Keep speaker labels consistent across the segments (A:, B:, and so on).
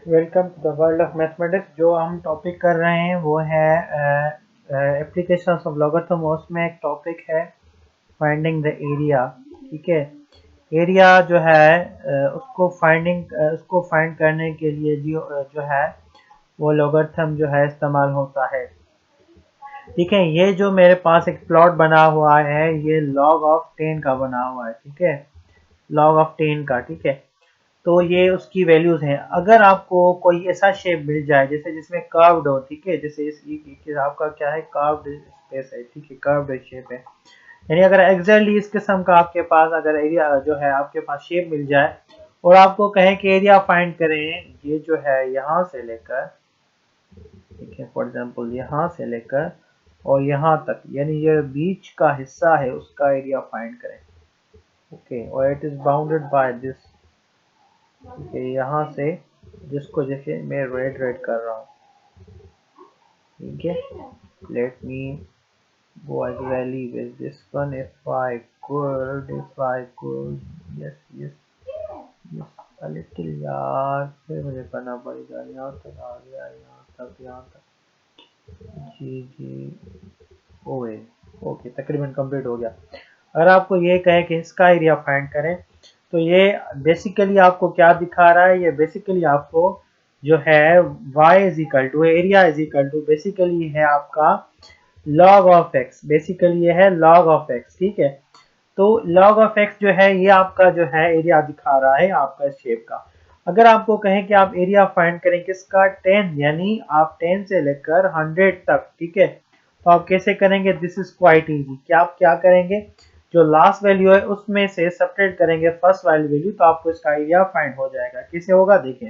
A: Welcome to the world of mathematics. जो हम topic कर रहे हैं वो है एप्लीकेशंस ऑफ लॉगरिथम। उसमें एक टॉपिक है फाइंडिंग द एरिया। ठीक है, एरिया जो है उसको फाइंड करने के लिए जो है वो लॉगरिथम जो है इस्तेमाल होता है। ठीक है, ये जो मेरे पास एक प्लॉट बना हुआ है ये log ऑफ 10 का बना हुआ है। ठीक है, log ऑफ 10 का। ठीक है, तो ये उसकी वैल्यूज हैं। अगर आपको कोई ऐसा शेप मिल जाए जैसे जिसमें कर्व्ड हो, ठीक है, जैसे इस आपका क्या है, कर्व्ड स्पेस है, ठीक है, कर्व्ड शेप है, यानी अगर एग्जैक्टली इस किस्म का आपके पास अगर एरिया जो है आपके पास शेप मिल जाए और आपको कहें कि एरिया फाइंड करें, ये जो है यहाँ से लेकर, ठीक है, फॉर एग्जांपल यहाँ से लेकर और यहाँ तक, यानी ये बीच का हिस्सा है उसका एरिया फाइंड करें। ओके, और it is bounded by this. ठीक है, यहाँ से जिसको जैसे मैं रेड कर रहा हूँ, ठीक है, let me go exactly with this one if I could yes yes yes a little यार, फिर मुझे करना पड़ेगा, यहाँ तक आ गया, यहाँ तक जी जी, ओए ओके, तकरीबन कंप्लीट हो गया। अगर आपको ये कहे कि इसका एरिया फाइंड करें तो ये बेसिकली आपको क्या दिखा रहा है, ये बेसिकली आपको जो है y is equal to area is equal to basically है आपका log ऑफ x। बेसिकली ये है log ऑफ x। ठीक है, तो log ऑफ x जो है ये आपका जो है एरिया दिखा रहा है आपका इस शेप का। अगर आपको कहें कि आप एरिया फाइंड करें किसका, 10, यानी आप 10 से लेकर 100 तक, ठीक है, तो आप कैसे करेंगे, दिस इज क्वाइट इजी। क्या आप क्या करेंगे, जो लास्ट वैल्यू है उसमें से सब्ट्रैक्ट करेंगे फर्स्ट वाली वैल्यू, तो आपको इसका एरिया फाइंड हो जाएगा। कैसे होगा देखें,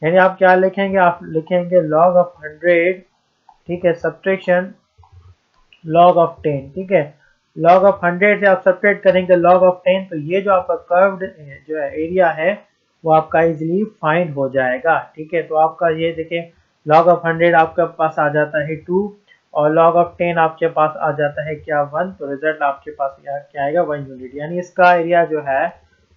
A: यानी आप क्या लिखेंगे, आप लिखेंगे log ऑफ 100, ठीक है, सब्ट्रैक्शन log ऑफ 10। ठीक है, log ऑफ 100 से आप सब्ट्रैक्ट करेंगे log ऑफ 10, तो ये जो आपका कर्व्ड जो है एरिया है वो आपका इजीली फाइंड हो जाएगा। ठीक है, तो आपका ये देखिए log ऑफ 100 आपके पास आ जाता है 2 और log ऑफ 10 आपके पास आ जाता है क्या, 1, तो रिजल्ट आपके पास क्या आएगा, 1 यूनिट, यानी इसका एरिया जो है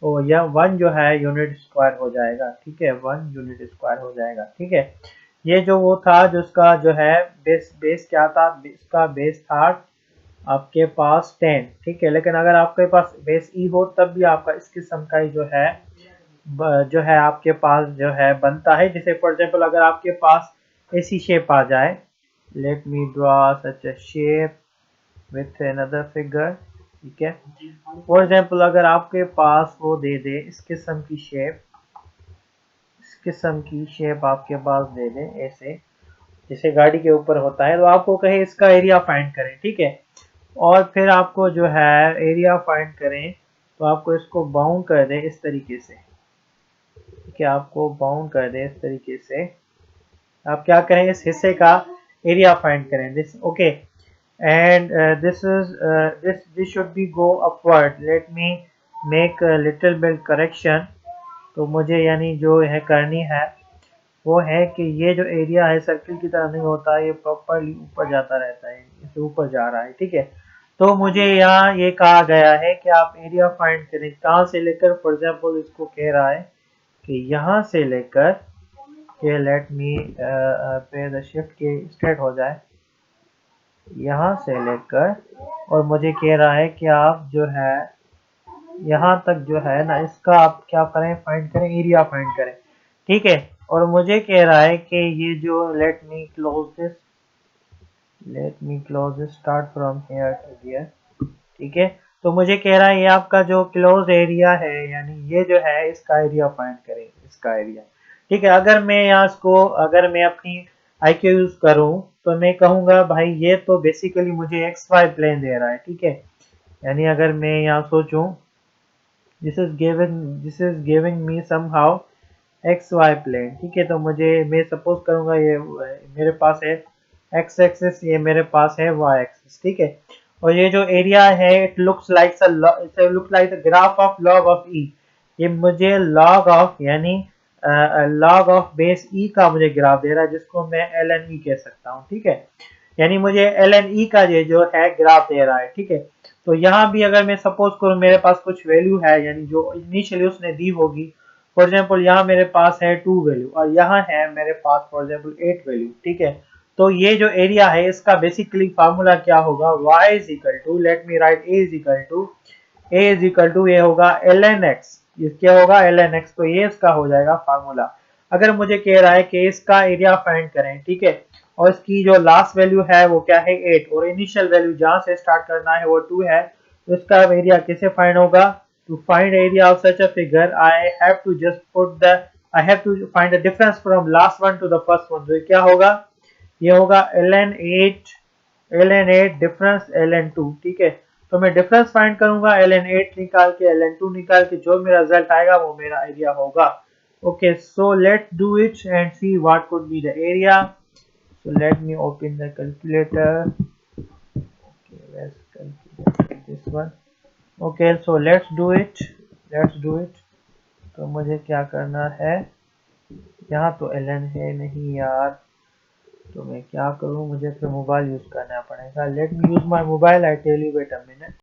A: वो यह 1 जो है यूनिट स्क्वायर हो जाएगा। ठीक है, 1 यूनिट स्क्वायर हो जाएगा। ठीक है, ये जो वो था जो उसका जो है बेस क्या था, इसका बेस था आपके पास 10। ठीक है, लेकिन अगर आपके पास बेस ई हो तब भी आपका इस किस्म का ही जो है आपके पास जो है बनता है। जैसे फॉर एग्जांपल अगर आपके पास ऐसी शेप आ जाए, let me draw such a shape with another figure. ठीक है, फॉर एग्जांपल अगर आपके पास वो दे दे इस किस्म की शेप, इस किस्म की शेप आपके पास दे दे ऐसे, जैसे गाड़ी के ऊपर होता है, तो आपको कहे इसका एरिया फाइंड करें। ठीक है, और फिर आपको जो है एरिया फाइंड करें तो आपको इसको बाउंड कर दें इस तरीके से। ठीक है, आपको बाउंड कर दें इस तरीके से, आप क्या करें, इस हिस्से का एरिया फाइंड करें, this okay, and this should be go upward. Let me make little bit correction. तो मुझे यानी जो है करनी है वो है कि ये जो एरिया है सर्किल की तरह नहीं होता, ये प्रॉपरली ऊपर जाता रहता है, इसे ऊपर जा रहा है। ठीक है, तो मुझे यहाँ ये कहा गया है कि आप एरिया फाइंड करें कहाँ से लेकर, फॉर एग्जांपल इसको कह रहा है कि यहाँ से लेकर के, लेट मी पे द शिफ्ट के स्ट्रेट हो जाए, यहाँ से लेकर और मुझे कह रहा है कि आप जो है यहाँ तक जो है ना इसका आप क्या करें, फाइंड करें, एरिया फाइंड करें। ठीक है, और मुझे कह रहा है कि ये जो let me close this start from here to here. ठीक है, तो मुझे कह रहा है ये आपका जो क्लोज एरिया है, यानी ये जो है इसका एरिया फाइंड करें, इसका एरिया। ठीक है, अगर मैं यहाँ इसको अगर मैं अपनी IQ यूज करूँ तो मैं कहूँगा भाई ये तो बेसिकली मुझे XY प्लेन दे रहा है। ठीक है, यानी अगर मैं यहाँ सोचूं, this is giving me somehow XY plane. ठीक है, तो मुझे मैं सपोज करूंगा ये मेरे पास है X एक्सिस, ये मेरे पास है Y एक्सिस। ठीक है, और ये जो एरिया है it looks like the graph of log of E। ये मुझे log ऑफ यानी log ऑफ बेस E का मुझे ग्राफ दे रहा है, जिसको मैं ln E कह सकता हूँ। ठीक है, यानी मुझे ln E का ये जो है ग्राफ दे रहा है। ठीक है, तो यहाँ भी अगर मैं सपोज करूँ मेरे पास कुछ वैल्यू है, यानी जो इनिशियली उसने दी होगी फॉर एग्जाम्पल यहाँ मेरे पास है 2 वैल्यू और यहाँ है मेरे पास फॉर एग्जाम्पल 8 वैल्यू, ठीक है। तो ये जो एरिया है इसका बेसिकली फार्मूला क्या होगा, y is equal to, let me write a is equal to ये होगा ln x, ये क्या होगा ln x, तो ये इसका हो जाएगा फार्मूला। अगर मुझे कह रहा है कि इसका एरिया फाइंड करें, ठीक है, और इसकी जो लास्ट वैल्यू है वो क्या है 8 और इनिशियल वैल्यू जहां से स्टार्ट करना है वो 2 है, तो इसका एरिया कैसे फाइंड होगा, to find area of such a figure I have to just put the, I have to find the difference from last one to the first one, तो क्या होगा, ये होगा ln8 डिफरेंस ln2, ठीक है। तो मैं डिफरेंस फाइंड करूंगा ln8 निकाल के ln2 निकाल के, जो मेरा रिजल्ट आएगा वो मेरा एरिया होगा। Okay, so let's do it and see what could be the area. So let me open the calculator. Okay, let's calculate this one. Okay, so let's do it. Let's do it. तो मुझे क्या करना है, यहाँ तो ln है नहीं यार, तो मैं क्या करूँ, मुझे फिर मोबाइल यूज करना पड़ेगा। Let me use my mobile, I tell you wait a minute.